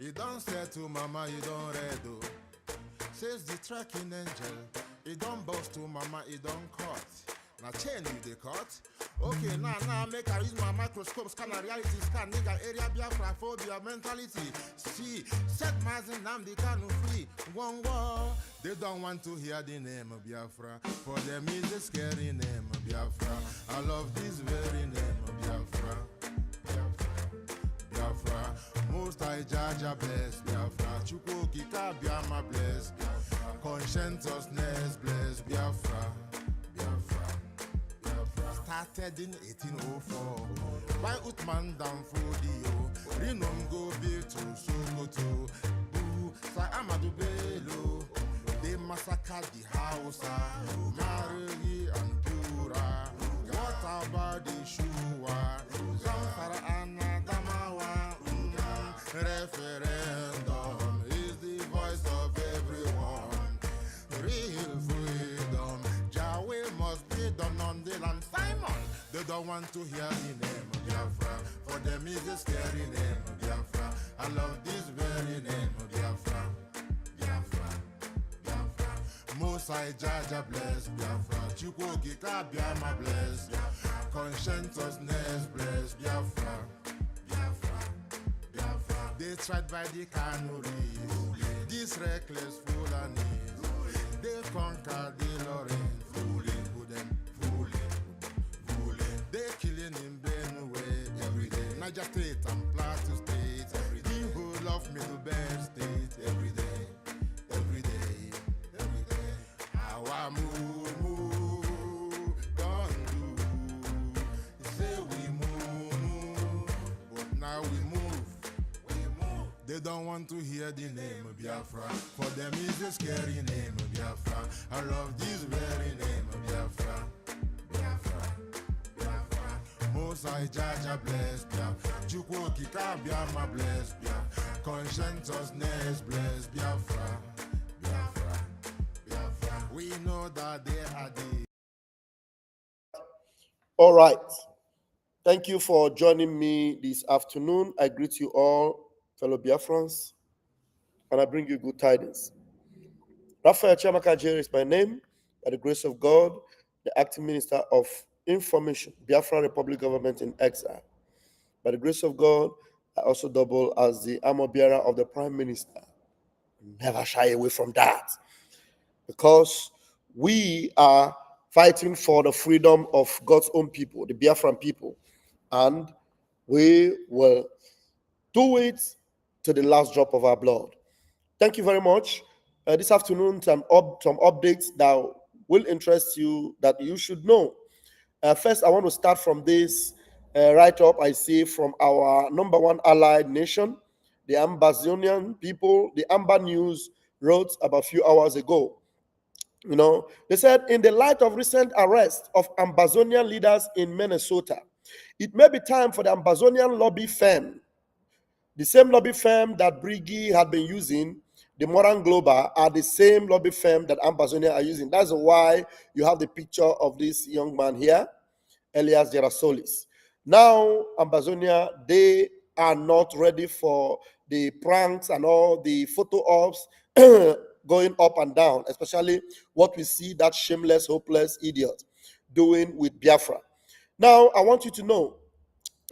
You don't say to mama, you don't read, oh. Says the tracking angel. You don't boast to mama, you don't cut. Now chain you the cut. Okay, now make I use my microscope, scan a reality scan, nigga area Biafra phobia mentality. See, set Mazin Namdi Kanu free. One war. They don't want to hear the name of Biafra. For them is a scary name of Biafra. I love this very name of Biafra. Biafra, most I Jaja bless Biafra, Chuko Kika Biama bless Biafra, conscientiousness bless Biafra, Biafra, Biafra. Started in 1804 by Utman Danfodio, Rinom go be to Sokoto, Boo, Sa Amadou Bello, they massacred the Hausa, Marigi and Pura. What about the Shua, Zamfara and Adamawa? Referendum is the voice of everyone. Real freedom, Yahweh must be done on the land. Simon, they don't want to hear the name of Biafra. For them is a scary name of Biafra. I love this very name of Biafra. Biafra, Biafra. Most I Jaja bless Biafra. Chukwu Kika Biama bless Biafra. Conscientiousness bless Biafra. Biafra, Biafra. They tried by the canories. These reckless Fulanis. They conquered the Lorraine. Fooling, who them, fooling. They killing in Benue every day. Niger State and Plateau State every day. The whole of Middle Belt State every day. Every day. Our move, don't do. Say we move, but now we move. They don't want to hear the name of Biafra. For them is a scary name of Biafra. I love this very name of Biafra. Biafra, Biafra. Most I Jaja bless Biafra. Chukwu Kika Biama bless Biafra. Conscientiousness bless Biafra. Biafra, Biafra. We know that they are the... All right. Thank you for joining me this afternoon. I greet you all, fellow Biafrans, and I bring you good tidings. Raphael Chiamaka Jerry is my name. By the grace of God, the acting minister of information, Biafra Republic Government in Exile. By the grace of God, I also double as the armor bearer of the Prime Minister. Never shy away from that, because we are fighting for the freedom of God's own people, the Biafran people, and we will do it to the last drop of our blood. Thank you very much. This afternoon, some updates that will interest you, that you should know. First, I want to start from this write-up I see from our number one allied nation, the Ambazonian people. The Amba News wrote about a few hours ago. You know, they said, in the light of recent arrest of Ambazonian leaders in Minnesota, it may be time for the Ambazonian lobby firm, the same lobby firm that Brigi had been using, the Moran Global, are the same lobby firm that Ambazonia are using. That's why you have the picture of this young man here, Elias Gerasolis. Now, Ambazonia, they are not ready for the pranks and all the photo ops going up and down, especially what we see that shameless, hopeless idiot doing with Biafra. Now, I want you to know,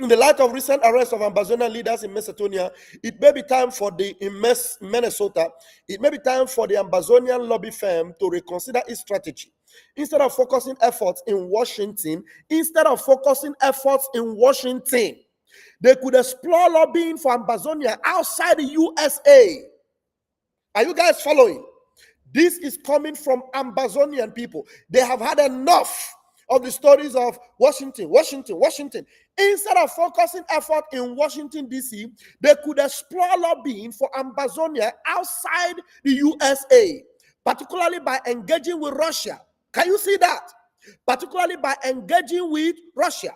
in the light of recent arrests of Ambazonian leaders in Macedonia, it may be time for Minnesota, it may be time for the Ambazonian lobby firm to reconsider its strategy. Instead of focusing efforts in Washington, they could explore lobbying for Ambazonia outside the USA. Are you guys following? This is coming from Ambazonian people. They have had enough of the stories of Washington. Instead of focusing effort in Washington, D.C., they could explore lobbying for Ambazonia outside the USA, particularly by engaging with Russia. Can you see that? Particularly by engaging with Russia.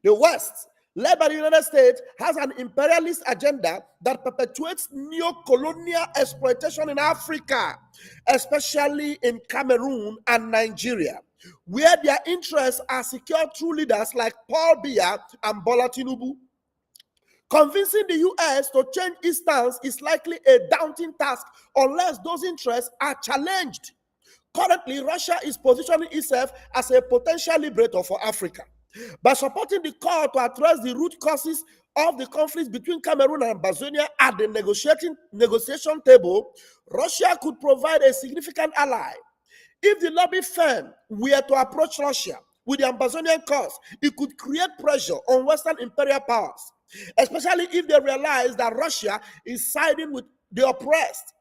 The West, led by the United States, has an imperialist agenda that perpetuates neo-colonial exploitation in Africa, especially in Cameroon and Nigeria, where their interests are secured through leaders like Paul Biya and Bola Tinubu. Convincing the US to change its stance is likely a daunting task unless those interests are challenged. Currently, Russia is positioning itself as a potential liberator for Africa. By supporting the call to address the root causes of the conflicts between Cameroon and Ambazonia at the negotiation table, Russia could provide a significant ally. If the lobby firm were to approach Russia with the Ambazonian cause, it could create pressure on Western imperial powers, especially if they realize that Russia is siding with the oppressed.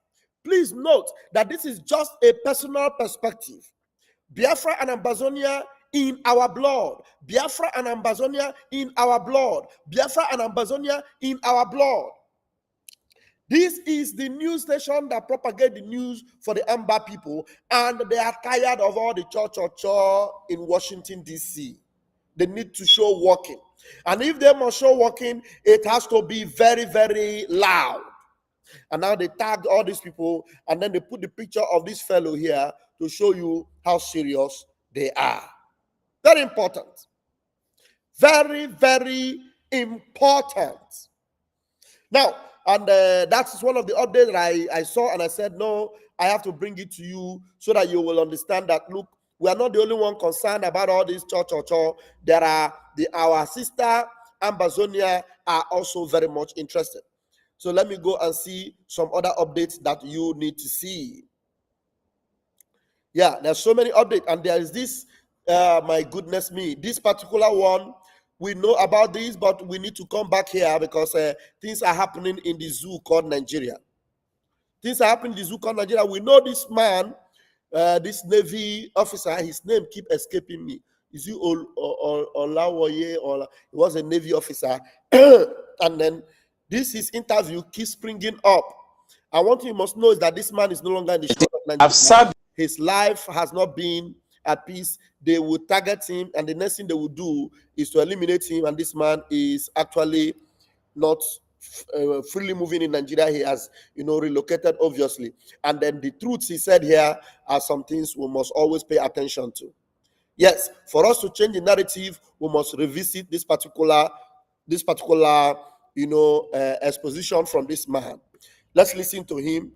Please note that this is just a personal perspective. Biafra and Ambazonia in our blood. Biafra and Ambazonia in our blood. Biafra and Ambazonia in our blood. This is the news station that propagate the news for the Amba people, and they are tired of all the cha in Washington, D.C. They need to show working. And if they must show working, it has to be very, very loud. And now they tagged all these people, and then they put the picture of this fellow here to show you how serious they are. Very important. Very, very important. Now, and that's one of the updates that I saw, and I said, no, I have to bring it to you so that you will understand that, look, we are not the only one concerned about all this cha. There are our sister Ambazonia are also very much interested. So let me go and see some other updates that you need to see. Yeah, there's so many updates, and there is this, my goodness me, this particular one, we know about this, but we need to come back here because things are happening in the zoo called Nigeria. Things are happening in the zoo called Nigeria. We know this man, this Navy officer, his name keep escaping me. Is he Olawoye? Or he was a Navy officer. And then his interview keeps springing up. And one thing you must know is that this man is no longer in the show of Nigeria. His life has not been at peace. They will target him, and the next thing they will do is to eliminate him. And this man is actually not freely moving in Nigeria. He has, relocated, obviously. And then the truths he said here are some things we must always pay attention to. Yes, for us to change the narrative, we must revisit this particular exposition from this man. Let's listen to him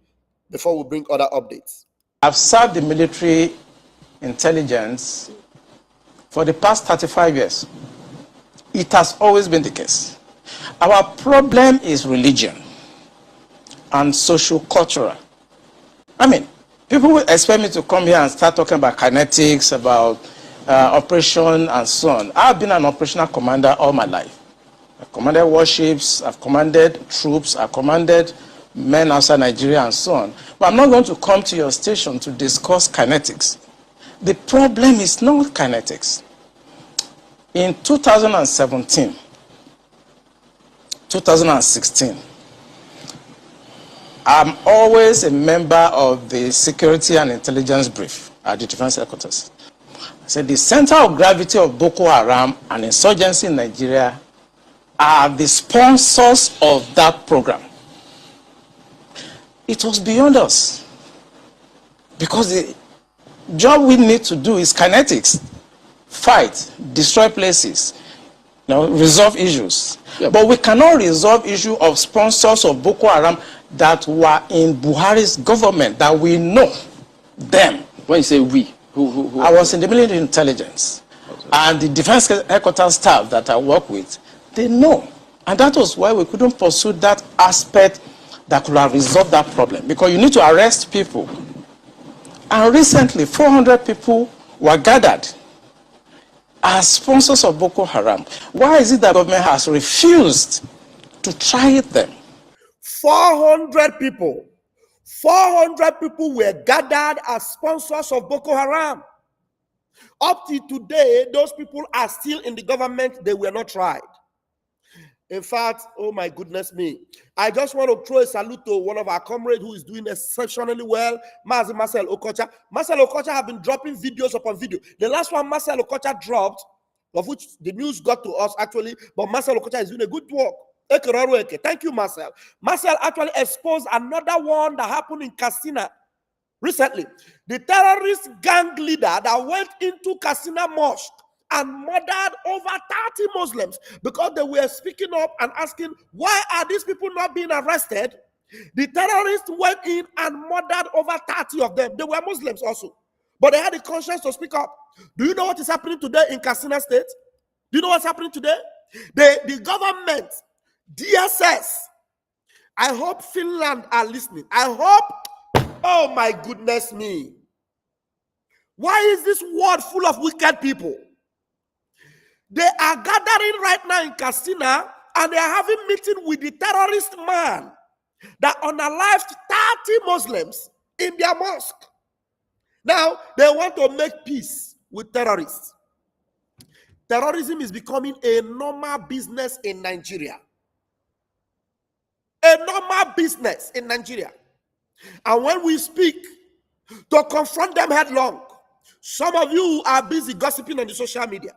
before we bring other updates. I've served the military intelligence for the past 35 years. It has always been the case. Our problem is religion and social-cultural. I mean, people will expect me to come here and start talking about kinetics, about operation and so on. I've been an operational commander all my life. I've commanded warships, I've commanded troops, I've commanded men outside Nigeria and so on. But I'm not going to come to your station to discuss kinetics. The problem is not kinetics. In 2017, 2016, I'm always a member of the Security and Intelligence Brief at the Defense Headquarters. I said the center of gravity of Boko Haram and insurgency in Nigeria are the sponsors of that program. It was beyond us, because the job we need to do is kinetics, fight, destroy places, resolve issues. Yep. But we cannot resolve issue of sponsors of Boko Haram that were in Buhari's government, that we know them. When you say we, who I was in the military intelligence, and the defense headquarters staff that I work with, they know. And that was why we couldn't pursue that aspect that could have resolved that problem, because you need to arrest people. And recently, 400 people were gathered as sponsors of Boko Haram. Why is it that the government has refused to try them? 400 people were gathered as sponsors of Boko Haram. Up to today, those people are still in the government. They were not tried. In fact, oh my goodness me, I just want to throw a salute to one of our comrades who is doing exceptionally well, Marcel Okocha. Marcel Okocha have been dropping videos upon video. The last one Marcel Okocha dropped, of which the news got to us actually, but Marcel Okocha is doing a good work. Thank you, Marcel. Marcel actually exposed another one that happened in Katsina recently. The terrorist gang leader that went into Katsina Mosque and murdered over 30 Muslims because they were speaking up and asking, why are these people not being arrested? The terrorists went in and murdered over 30 of them. They were Muslims also, but they had the conscience to speak up. Do you know what is happening today in Katsina State? Do you know what's happening today? The government, DSS, I hope Finland are listening. I hope, oh my goodness me. Why is this world full of wicked people? They are gathering right now in Katsina and they are having meeting with the terrorist man that unalived 30 Muslims in their mosque. Now, they want to make peace with terrorists. Terrorism is becoming a normal business in Nigeria. A normal business in Nigeria. And when we speak to confront them headlong, some of you are busy gossiping on the social media.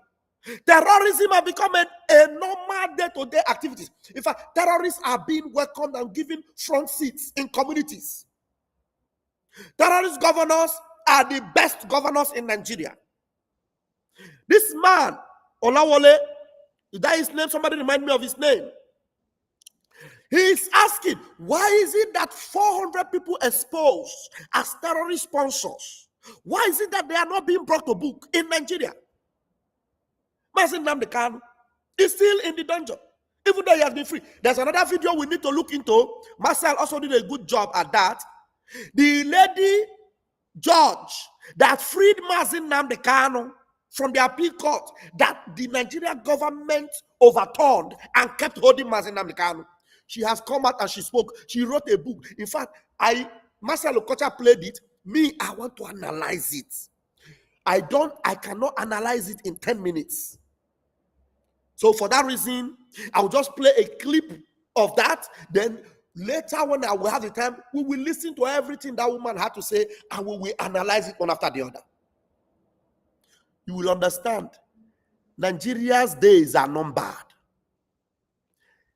Terrorism has become a normal day-to-day activity. In fact, terrorists are being welcomed and given front seats in communities. Terrorist governors are the best governors in Nigeria. This man, Olawole, is that his name? Somebody remind me of his name. He is asking, why is it that 400 people exposed as terrorist sponsors? Why is it that they are not being brought to book in Nigeria? Mazin Nnamdi Kanu is still in the dungeon, even though he has been free. There's another video we need to look into. Marcel also did a good job at that. The lady judge that freed Mazin Nnamdi Kanu from the appeal court that the Nigerian government overturned and kept holding Mazin Nnamdi Kanu. She has come out and she spoke. She wrote a book. In fact, Marcel Okocha played it. Me, I want to analyze it. I cannot analyze it in 10 minutes. So for that reason, I'll just play a clip of that. Then later when I will have the time, we will listen to everything that woman had to say and we will analyze it one after the other. You will understand. Nigeria's days are numbered.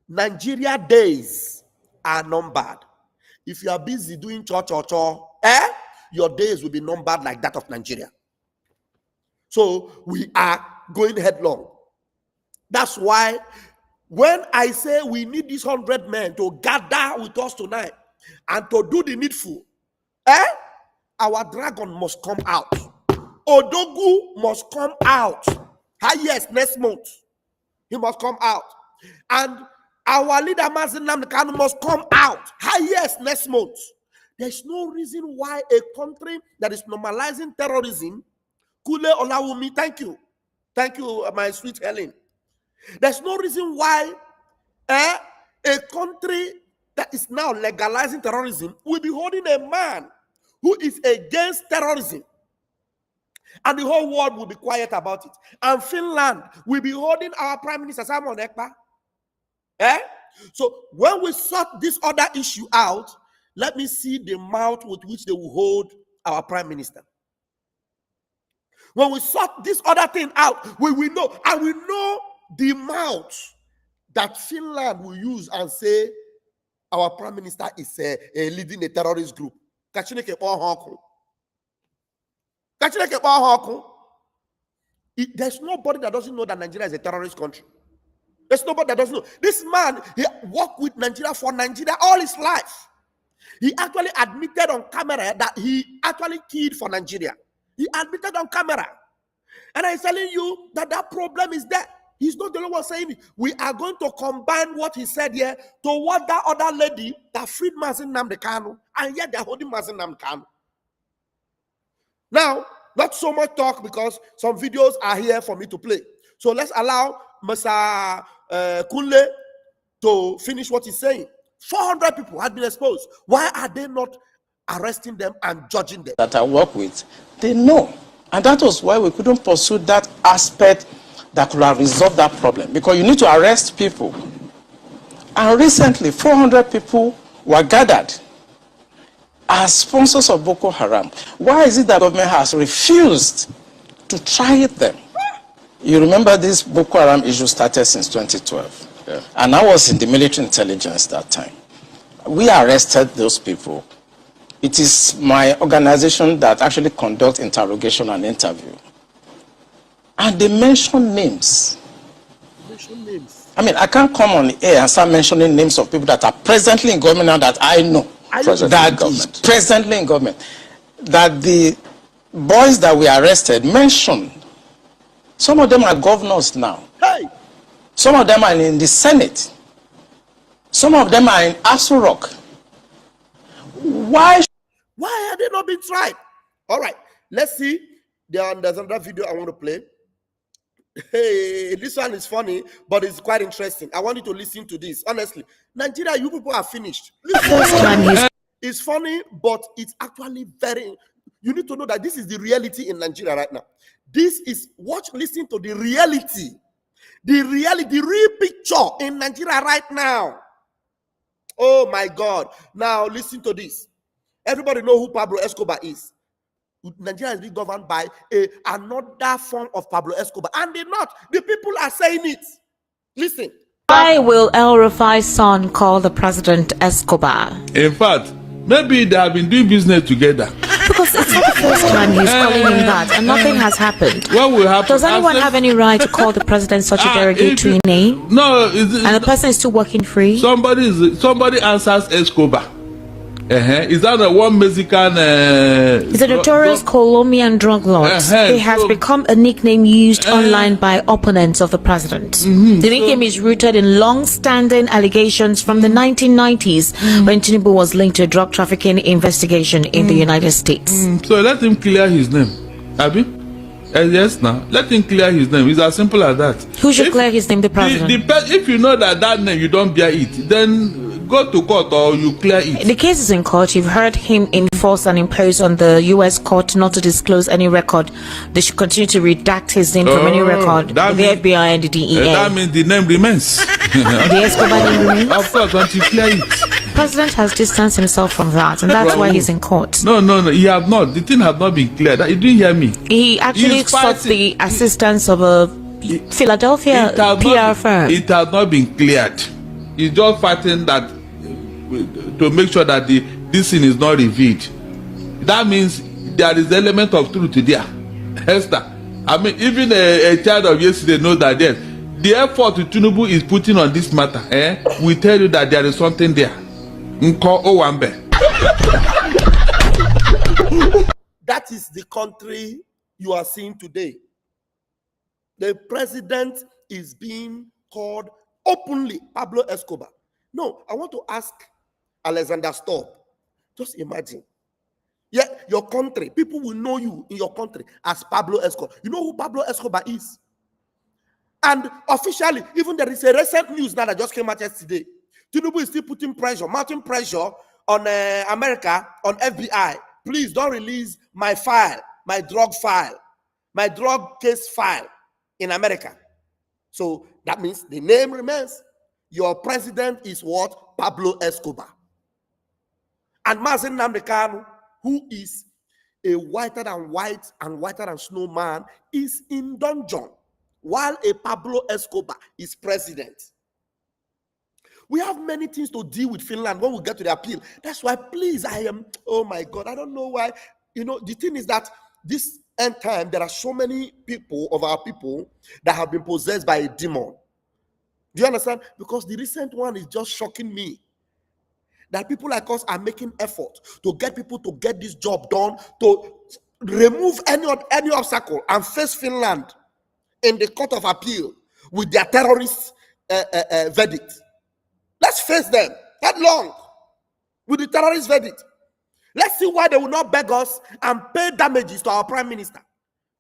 Nigeria days are numbered. If you are busy doing church, your days will be numbered like that of Nigeria. So we are going headlong. That's why when I say we need these 100 men to gather with us tonight and to do the needful, our dragon must come out. Odogu must come out. Yes, next month. He must come out. And our leader Mazin Nnamdi Kanu must come out. Yes, next month. There's no reason why a country that is normalizing terrorism, Kule Olawumi, thank you. Thank you, my sweet Helen. There's no reason why a country that is now legalizing terrorism will be holding a man who is against terrorism. And the whole world will be quiet about it. And Finland will be holding our Prime Minister Simon Ekpa. So when we sort this other issue out, let me see the mouth with which they will hold our Prime Minister. When we sort this other thing out, we will know. And we know the mouth that Finland will use and say our Prime Minister is leading a terrorist group. There's nobody that doesn't know that Nigeria is a terrorist country. There's nobody that doesn't know. This man, he worked with Nigeria for Nigeria all his life. He actually admitted on camera that he actually killed for Nigeria. He admitted on camera. And I'm telling you that that problem is there. He's not the only one saying it. We are going to combine what he said here to what that other lady that freed Mazin Nnamdi Kanu, and yet they're holding Mazin Nnamdi Kanu. Now, not so much talk because some videos are here for me to play. So let's allow Mr. Kunle to finish what he's saying. 400 people had been exposed. Why are they not arresting them and judging them? That I work with, they know. And that was why we couldn't pursue that aspect that could have resolved that problem. Because you need to arrest people. And recently, 400 people were gathered as sponsors of Boko Haram. Why is it that the government has refused to try them? You remember this Boko Haram issue started since 2012. Yeah. And I was in the military intelligence that time. We arrested those people. It is my organization that actually conducts interrogation and interview. And they mention names. Mention names. I mean, I can't come on the air and start mentioning names of people that are presently in government now that I know. Presently in government. That the boys that we arrested mentioned. Some of them are governors now. Hey! Some of them are in the Senate. Some of them are in Aso Rock. Why have they not been tried? All right, let's see. There's another video I want to play. Hey, this one is funny, but it's quite interesting. I want you to listen to this. Honestly, Nigeria, you people are finished. It's funny, but it's actually very. You need to know that this is the reality in Nigeria right now. This is listen to the reality, the real picture in Nigeria right now. Oh my God! Now listen to this. Everybody know who Pablo Escobar is. Nigeria is being governed by another form of Pablo Escobar, and they're not. The people are saying it. Listen. Why will El Rufai's son call the president Escobar? In fact, maybe they have been doing business together. Because it's not the first time he's calling him that, and nothing has happened. What will happen? Does anyone have any right to call the president such a derogatory name? No. And the person is still working free? Somebody answers Escobar. Is that one Mexican? He's a notorious Colombian drug lord. He has become a nickname used online by opponents of the president. The nickname is rooted in long-standing allegations from the 1990s when Tinubu was linked to a drug trafficking investigation in the United States. So let him clear his name, Abi. Yes, now let him clear his name. It's as simple as that. Who should clear his name? The president. If you know that name you don't bear it, then go to court or you clear it. The case is in court. You've heard him enforce and impose on the U.S. court not to disclose any record. They should continue to redact his name from any record. The FBI and the DEA. That means the name remains. The Escobar name remains? Of course, once you clear it. The president has distanced himself from that, and that's why he's in court. No, he have not. The thing has not been cleared. You didn't hear me. He actually sought the assistance of a Philadelphia PR firm. It has not been cleared. He's just fighting that to make sure that this thing is not revealed. That means there is element of truth there. Esther, I mean, even a child of yesterday knows that yes, the effort Tinubu is putting on this matter, we tell you that there is something there. That is the country you are seeing today. The president is being called openly Pablo Escobar. No, I want to ask Alexander Stop. Just imagine. Yeah, your country, people will know you in your country as Pablo Escobar. You know who Pablo Escobar is? And officially, even there is a recent news now that just came out yesterday. Tinubu is still putting pressure, mounting pressure on America, on FBI. Please don't release my file, my drug case file in America. So that means the name remains. Your president is what? Pablo Escobar. And Mazen Nnamdi Kanu, who is a whiter than snow man, is in dungeon while a Pablo Escobar is president. We have many things to deal with Finland when we get to the appeal. That's why, please, oh my God, I don't know why. You know, the thing is that this end time, there are so many people of our people that have been possessed by a demon. Do you understand? Because the recent one is just shocking me. That people like us are making effort to get people to get this job done, to remove any obstacle and face Finland in the court of appeal with their terrorist verdict. Let's face them headlong with the terrorist verdict. Let's see why they will not beg us and pay damages to our prime minister.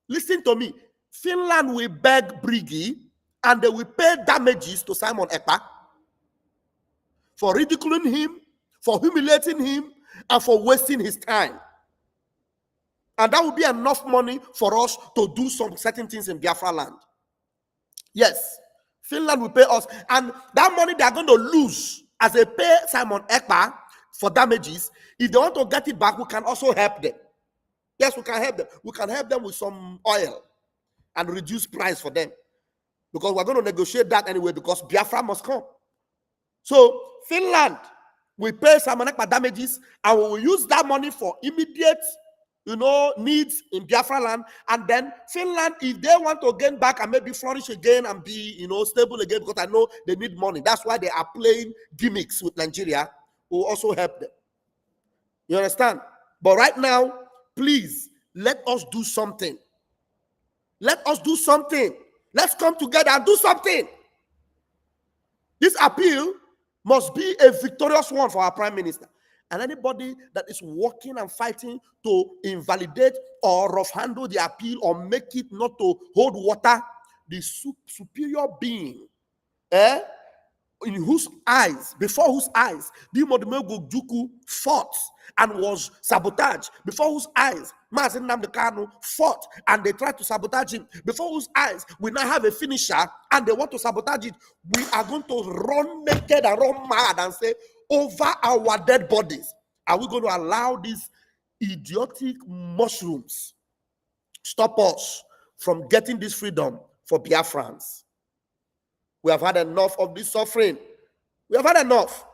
Listen to me. Finland will beg Brigi and they will pay damages to Simon Ekpa for ridiculing him, for humiliating him, and for wasting his time. And that will be enough money for us to do some certain things in Biafra land. Yes, Finland will pay us. And that money they are going to lose as they pay Simon Ekpa for damages, if they want to get it back, we can also help them. Yes, we can help them. We can help them with some oil and reduce price for them. Because we're going to negotiate that anyway, because Biafra must come. So Finland will pay Simon Ekpa damages, and we will use that money for immediate needs in Biafra land, and then Finland, if they want to gain back and maybe flourish again and be, stable again, because I know they need money. That's why they are playing gimmicks with Nigeria, will also help them. You understand? But right now, please, let us do something. Let us do something. Let's come together and do something. This appeal must be a victorious one for our Prime Minister. And anybody that is working and fighting to invalidate or rough handle the appeal or make it not to hold water, the superior being, in whose eyes, before whose eyes, Dimodimego Juku fought and was sabotaged, before whose eyes, Mazen Namdekano fought and they tried to sabotage him, before whose eyes, we now have a finisher and they want to sabotage it. We are going to run naked and run mad and say, over our dead bodies, are we going to allow these idiotic mushrooms stop us from getting this freedom for Biafrans? We have had enough of this suffering. We have had enough.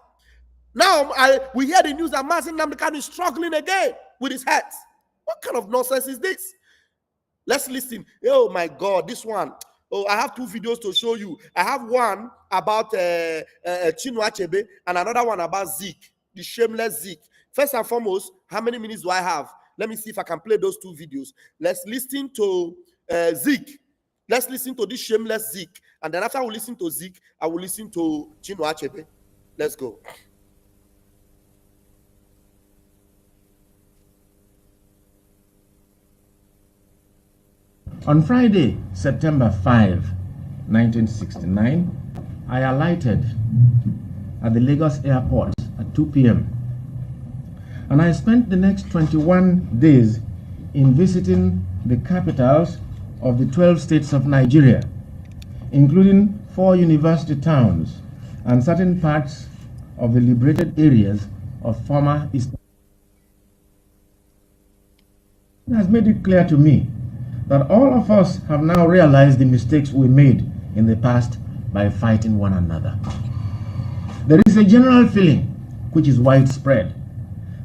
Now we hear the news that Mazen Namdekan is struggling again with his health. What kind of nonsense is this? Let's listen. Oh my God, this one. Oh, I have two videos to show you. I have one about Chinua Achebe and another one about Zeke, the shameless Zeke. First and foremost, how many minutes do I have? Let me see if I can play those two videos. Let's listen to Zeke. Let's listen to this shameless Zeke. And then after we listen to Zeke, I will listen to Chinua Achebe. Let's go. On Friday, September 5, 1969, I alighted at the Lagos airport at 2 p.m. and I spent the next 21 days in visiting the capitals of the 12 states of Nigeria, including 4 university towns and certain parts of the liberated areas of former East. It has made it clear to me that all of us have now realized the mistakes we made in the past by fighting one another. There is a general feeling, which is widespread,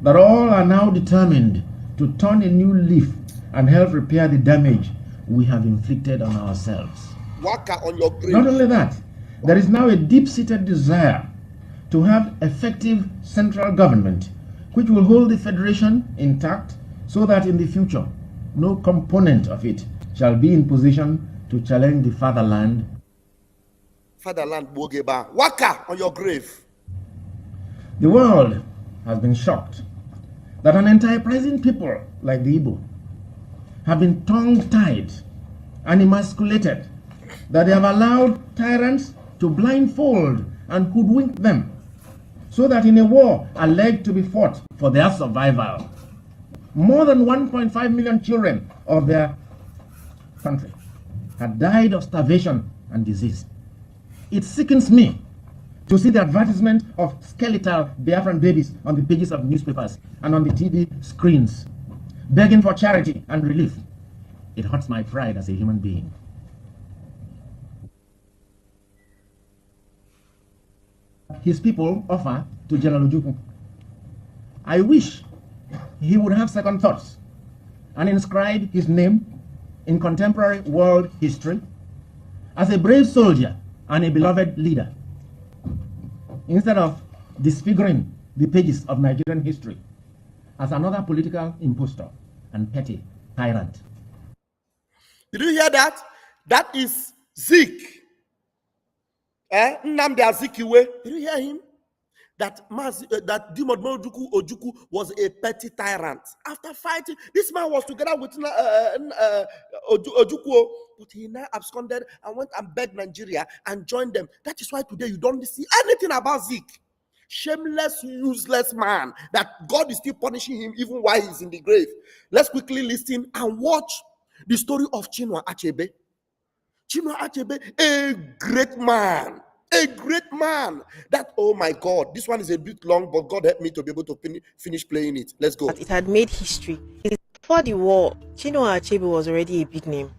that all are now determined to turn a new leaf and help repair the damage we have inflicted on ourselves. Waka on your grave. Not only that, there is now a deep-seated desire to have effective central government which will hold the federation intact so that in the future no component of it shall be in position to challenge the fatherland. Fatherland Bogeba. Waka on your grave. The world has been shocked that an enterprising people like the Igbo have been tongue-tied and emasculated, that they have allowed tyrants to blindfold and hoodwink them, so that in a war alleged to be fought for their survival, more than 1.5 million children of their country had died of starvation and disease. It sickens me to see the advertisement of skeletal Biafran babies on the pages of newspapers and on the TV screens, begging for charity and relief. It hurts my pride as a human being. His people offer to General Ojukwu. I wish he would have second thoughts and inscribe his name in contemporary world history as a brave soldier and a beloved leader, instead of disfiguring the pages of Nigerian history as another political impostor and petty tyrant. Did you hear that? That is Zeke. Nnamdi Azikiwe. Did you hear him? That Dimodimego Ojukwu was a petty tyrant. After fighting, this man was together with Ojukwu, but he now absconded and went and begged Nigeria and joined them. That is why today you don't see anything about Zeke. Shameless, useless man that God is still punishing him even while he's in the grave. Let's quickly listen and watch the story of Chinua Achebe. Chinua Achebe, a great man. A great man. That, oh my God, this one is a bit long, but God help me to be able to finish playing it. Let's go. But it had made history. Before the war, Chinua Achebe was already a big name.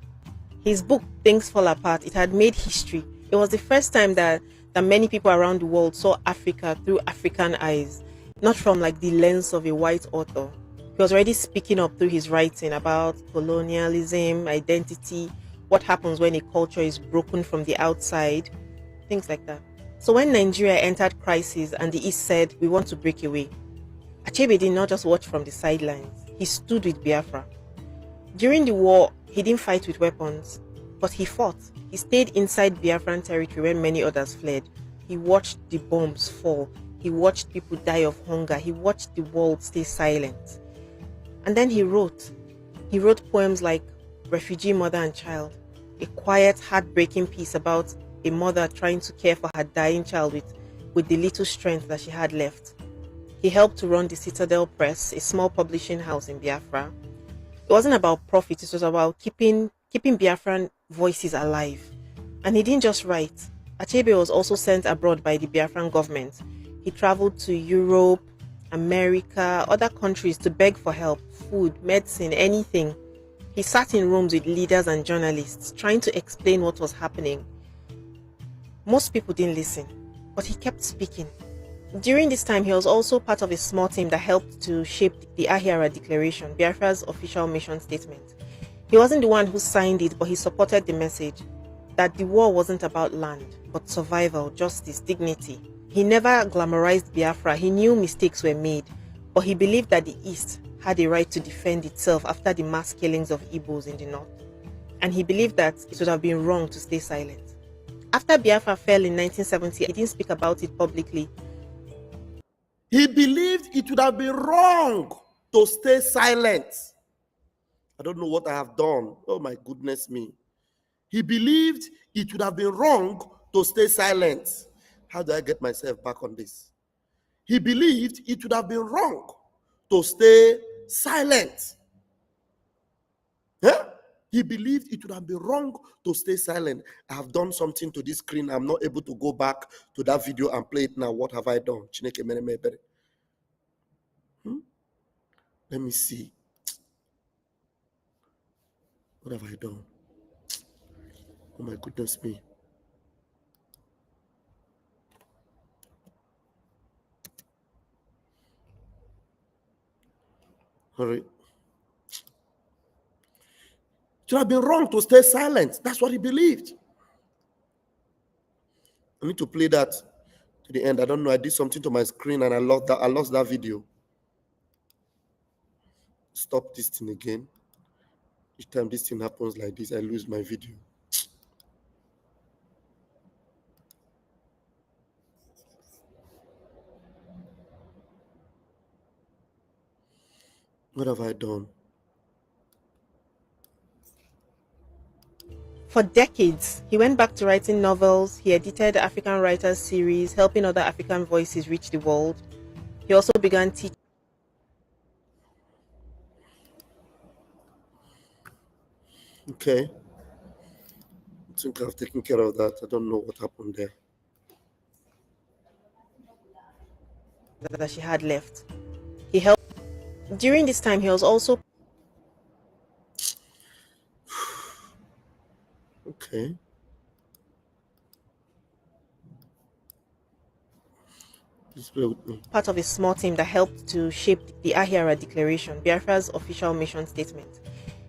His book, Things Fall Apart, it had made history. It was the first time that many people around the world saw Africa through African eyes, not from like the lens of a white author. He was already speaking up through his writing about colonialism, identity, what happens when a culture is broken from the outside, things like that. So when Nigeria entered crisis and the East said, we want to break away, Achebe did not just watch from the sidelines. He stood with Biafra. During the war, he didn't fight with weapons, but he fought. He stayed inside Biafran territory when many others fled. He watched the bombs fall. He watched people die of hunger. He watched the world stay silent. And then he wrote. He wrote poems like Refugee Mother and Child, a quiet, heartbreaking piece about a mother trying to care for her dying child with the little strength that she had left. He helped to run the Citadel Press, a small publishing house in Biafra. It wasn't about profit, it was about keeping Biafran voices alive. And he didn't just write. Achebe was also sent abroad by the Biafran government. He traveled to Europe, America, other countries to beg for help, food, medicine, anything. He sat in rooms with leaders and journalists, trying to explain what was happening. Most people didn't listen, but he kept speaking. During this time, he was also part of a small team that helped to shape the Ahira Declaration, Biafra's official mission statement. He wasn't the one who signed it, but he supported the message that the war wasn't about land, but survival, justice, dignity. He never glamorized Biafra. He knew mistakes were made, but he believed that the East had a right to defend itself after the mass killings of Igbos in the North. And he believed that it would have been wrong to stay silent. After Biafra fell in 1970, he didn't speak about it publicly. He believed it would have been wrong to stay silent. I don't know what I have done. Oh my goodness me. He believed it would have been wrong to stay silent. How do I get myself back on this? He believed it would have been wrong to stay silent. Yeah? He believed it would have been wrong to stay silent. I have done something to this screen. I'm not able to go back to that video and play it now. What have I done? Let me see. What have I done? Oh my goodness me. All right. It would have been wrong to stay silent. That's what he believed. I need to play that to the end. I don't know. I did something to my screen and I lost that video. Stop this thing again. Each time this thing happens like this, I lose my video. What have I done? For decades, he went back to writing novels. He edited African Writers series, helping other African voices reach the world. He also began teaching. Okay. I think I've taken care of that. I don't know what happened there. That she had left. He helped. During this time, he was also. Okay. Just bear with me. Part of a small team that helped to shape the Ahira Declaration, Biafra's official mission statement.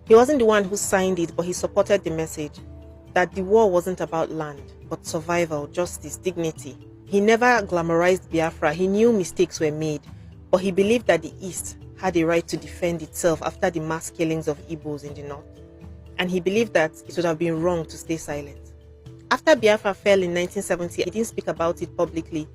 He wasn't the one who signed it, but he supported the message that the war wasn't about land, but survival, justice, dignity. He never glamorized Biafra. He knew mistakes were made, but he believed that the East had a right to defend itself after the mass killings of Igbos in the North. And he believed that it would have been wrong to stay silent. After Biafra fell in 1970, he didn't speak about it publicly.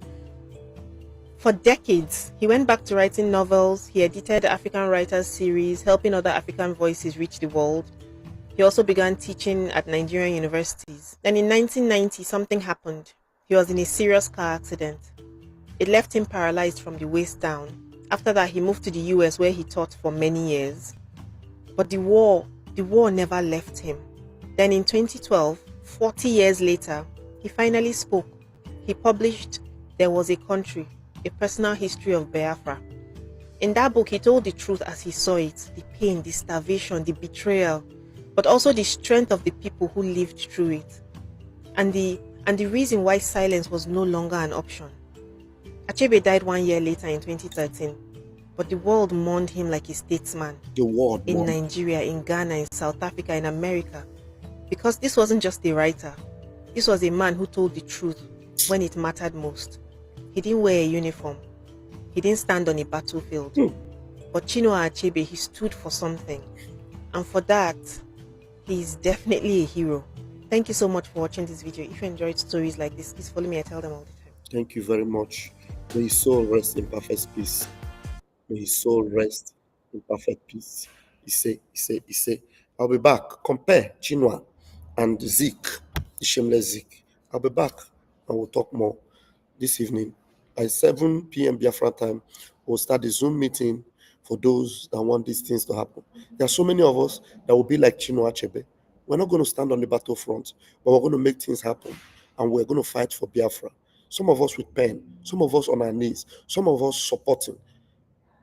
For decades, he went back to writing novels. He edited African Writers series, helping other African voices reach the world. He also began teaching at Nigerian universities. Then in 1990, something happened. He was in a serious car accident. It left him paralyzed from the waist down. After that, he moved to the US where he taught for many years. But the war never left him. Then in 2012, 40 years later, he finally spoke. He published There Was a Country, a personal history of Biafra. In that book, he told the truth as he saw it, the pain, the starvation, the betrayal, but also the strength of the people who lived through it, and the reason why silence was no longer an option. Achebe died 1 year later in 2013. but the world mourned him like a statesman. The world in mourned. Nigeria, in Ghana, in South Africa, in America. Because this wasn't just a writer. This was a man who told the truth when it mattered most. He didn't wear a uniform. He didn't stand on a battlefield. But Chinua Achebe, he stood for something. And for that, he's definitely a hero. Thank you so much for watching this video. If you enjoyed stories like this, please follow me. I tell them all the time. Thank you very much. May his soul rest in perfect peace. May his soul rest in perfect peace. He say. I'll be back. Compare Chinua and Zeke, the shameless Zeke. I'll be back and we'll talk more this evening. By 7 p.m. Biafra time, we'll start the Zoom meeting for those that want these things to happen. There are so many of us that will be like Chinua Achebe. We're not going to stand on the battlefront, but we're going to make things happen and we're going to fight for Biafra. Some of us with pen, some of us on our knees, some of us supporting.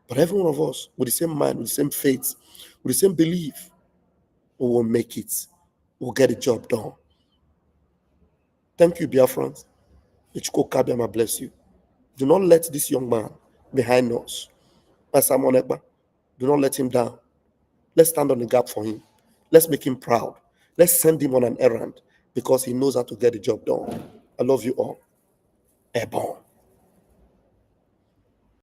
But every one of us with the same mind, with the same faith, with the same belief, we will make it. We'll get the job done. Thank you, Biafrans. Ichiko Kabiama bless you. Do not let this young man behind us, Simon Ekpa, do not let him down. Let's stand on the gap for him. Let's make him proud. Let's send him on an errand because he knows how to get the job done. I love you all. Airborne.